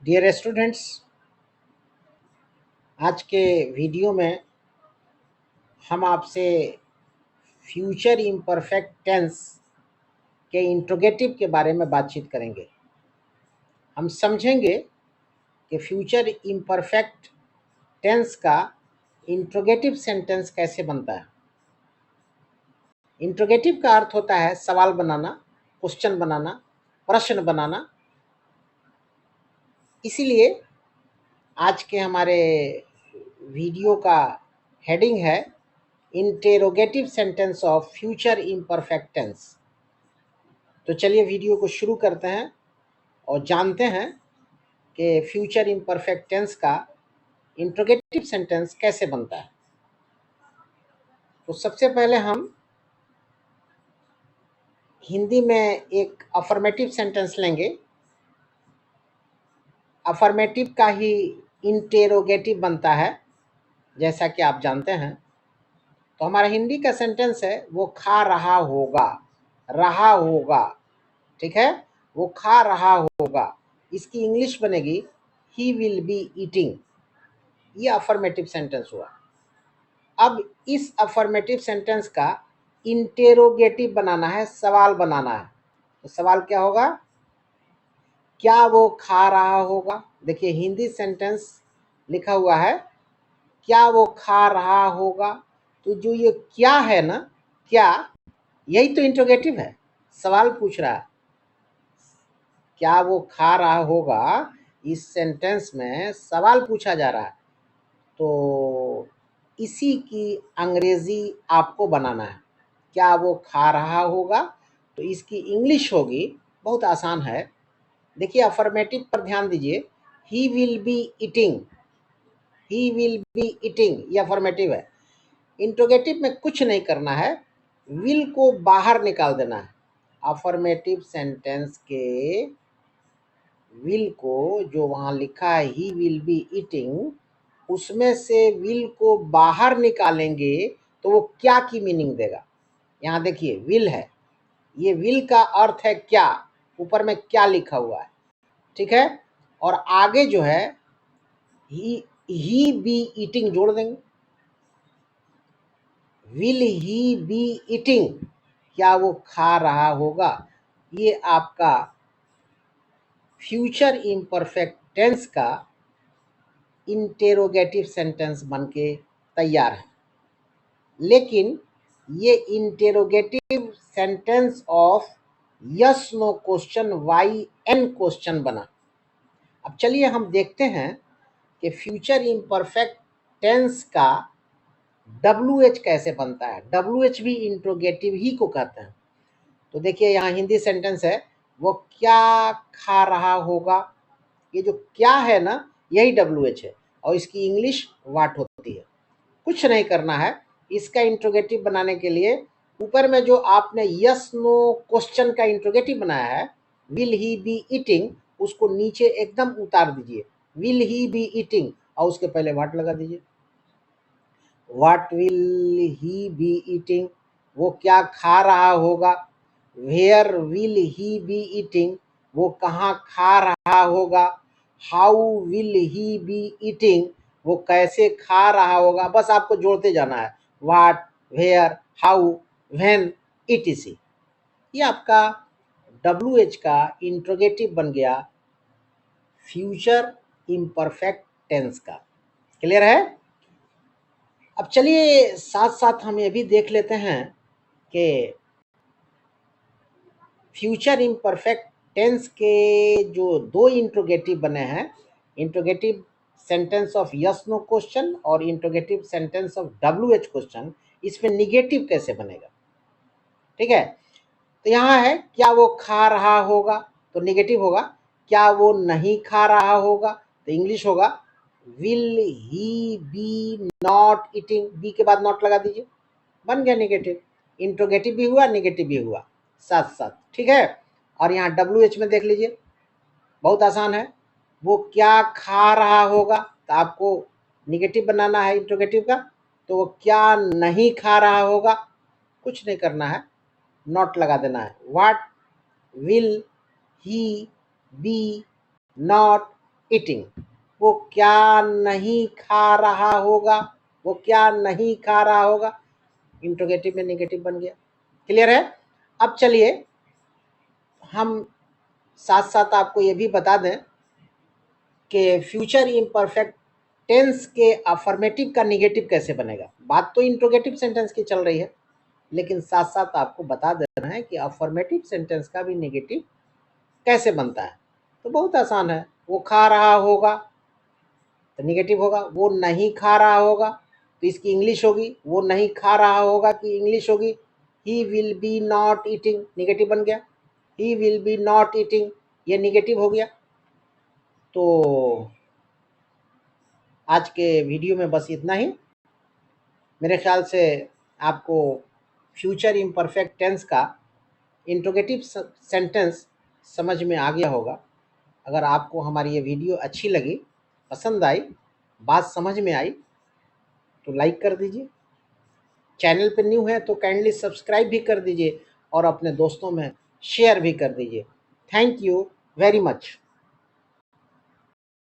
Dear students, आज के video में हम आपसे फ्यूचर इम्परफेक्ट टेंस के इंट्रोगेटिव के बारे में बातचीत करेंगे। हम समझेंगे कि फ्यूचर इम्परफेक्ट टेंस का इंट्रोगेटिव सेंटेंस कैसे बनता है। इंट्रोगेटिव का अर्थ होता है सवाल बनाना, क्वेश्चन बनाना, प्रश्न बनाना। इसीलिए आज के हमारे वीडियो का हेडिंग है interrogative sentence of future imperfect tense. तो चलिए वीडियो को शुरू करते हैं और जानते हैं कि फ्यूचर इम्परफेक्ट टेंस का इंट्रोगेटिव सेंटेंस कैसे बनता है। तो सबसे पहले हम हिंदी में एक अफर्मेटिव सेंटेंस लेंगे। अफर्मेटिव का ही इंटेरोगेटिव बनता है, जैसा कि आप जानते हैं। तो हमारा हिंदी का सेंटेंस है वो खा रहा होगा, रहा होगा, ठीक है, वो खा रहा होगा। इसकी इंग्लिश बनेगी ही विल बी ईटिंग। ये अफर्मेटिव सेंटेंस हुआ। अब इस अफर्मेटिव सेंटेंस का इंटेरोगेटिव बनाना है, सवाल बनाना है। तो सवाल क्या होगा? क्या वो खा रहा होगा? देखिए हिंदी सेंटेंस लिखा हुआ है क्या वो खा रहा होगा। तो जो ये क्या है ना, क्या, यही तो इंट्रोगेटिव है। सवाल पूछ रहा है क्या वो खा रहा होगा। इस सेंटेंस में सवाल पूछा जा रहा है। तो इसी की अंग्रेजी आपको बनाना है। क्या वो खा रहा होगा? तो इसकी इंग्लिश होगी, बहुत आसान है। देखिए अफर्मेटिव पर ध्यान दीजिए, he will be eating, he will be eating, ये अफर्मेटिव है। इंट्रोगेटिव में कुछ नहीं करना है, विल को बाहर निकाल देना है। अफर्मेटिव सेंटेंस के विल को जो वहां लिखा है ही विल बी ईटिंग, उसमें से विल को बाहर निकालेंगे तो वो क्या की मीनिंग देगा। यहाँ देखिए विल है, ये विल का अर्थ है क्या, ऊपर में क्या लिखा हुआ है, ठीक है। और आगे जो है ही बी ईटिंग जोड़ देंगे। विल ही बी ईटिंग, क्या वो खा रहा होगा। ये आपका फ्यूचर इम्परफेक्ट टेंस का इंटेरोगेटिव सेंटेंस बनके तैयार है। लेकिन ये interrogative sentence of yes no question Y N question बना। अब चलिए हम देखते हैं कि फ्यूचर इम्परफेक्ट टेंस का WH कैसे बनता है। WH भी इंट्रोगेटिव ही को कहते हैं। तो देखिए यहाँ हिंदी सेंटेंस है वो क्या खा रहा होगा। ये जो क्या है ना, यही WH है और इसकी इंग्लिश वाट होती है। कुछ नहीं करना है। इसका इंट्रोगेटिव बनाने के लिए ऊपर में जो आपने यस नो क्वेश्चन का इंट्रोगेटिव बनाया है, विल ही बी ईटिंग, उसको नीचे एकदम उतार दीजिए। विल ही बी ईटिंग और उसके पहले वाट लगा दीजिए। What will he be eating, वो क्या खा रहा होगा। Where will he be eating, वो कहाँ खा रहा होगा। How will he be eating, वो कैसे खा रहा होगा। बस आपको जोड़ते जाना है, what, where, how, when, etc। ये आपका WH का इंट्रोगेटिव बन गया फ्यूचर इम्परफेक्ट टेंस का। क्लियर है? अब चलिए साथ साथ हम ये भी देख लेते हैं कि फ्यूचर इम्परफेक्ट टेंस के जो दो इंट्रोगेटिव बने हैं, interrogative sentence of yes no question और interrogative sentence of WH question, इसमें निगेटिव कैसे बनेगा। ठीक है, तो यहाँ है क्या वो खा रहा होगा, तो निगेटिव होगा। क्या वो नहीं खा रहा होगा, तो इंग्लिश होगा will he be not eating, be के बाद नॉट लगा दीजिए, बन गया निगेटिव। इंट्रोगेटिव भी हुआ, निगेटिव भी हुआ साथ साथ, ठीक है। और यहाँ WH में देख लीजिए, बहुत आसान है। वो क्या खा रहा होगा, तो आपको निगेटिव बनाना है इंट्रोगेटिव का। तो वो क्या नहीं खा रहा होगा, कुछ नहीं करना है, नॉट लगा देना है। What will he be not eating. वो क्या नहीं खा रहा होगा, वो क्या नहीं खा रहा होगा, इंट्रोगेटिव में नेगेटिव बन गया। क्लियर है? अब चलिए हम साथ साथ आपको ये भी बता दें कि फ्यूचर इम्परफेक्ट टेंस के अफर्मेटिव का नेगेटिव कैसे बनेगा। बात तो इंट्रोगेटिव सेंटेंस की चल रही है, लेकिन साथ साथ आपको बता देना है कि अफर्मेटिव सेंटेंस का भी नेगेटिव कैसे बनता है। तो बहुत आसान है। वो खा रहा होगा तो नेगेटिव होगा, वो नहीं खा रहा होगा तो इसकी इंग्लिश होगी, वो नहीं खा रहा होगा की इंग्लिश होगी he will be not eating, negative बन गया। He will be not eating, ये नेगेटिव हो गया। तो आज के वीडियो में बस इतना ही। मेरे ख्याल से आपको फ्यूचर इम्परफेक्ट टेंस का इंट्रोगेटिव सेंटेंस समझ में आ गया होगा। अगर आपको हमारी ये वीडियो अच्छी लगी, पसंद आई, बात समझ में आई तो लाइक कर दीजिए। चैनल पर न्यू है तो काइंडली सब्सक्राइब भी कर दीजिए और अपने दोस्तों में शेयर भी कर दीजिए। Thank you very much.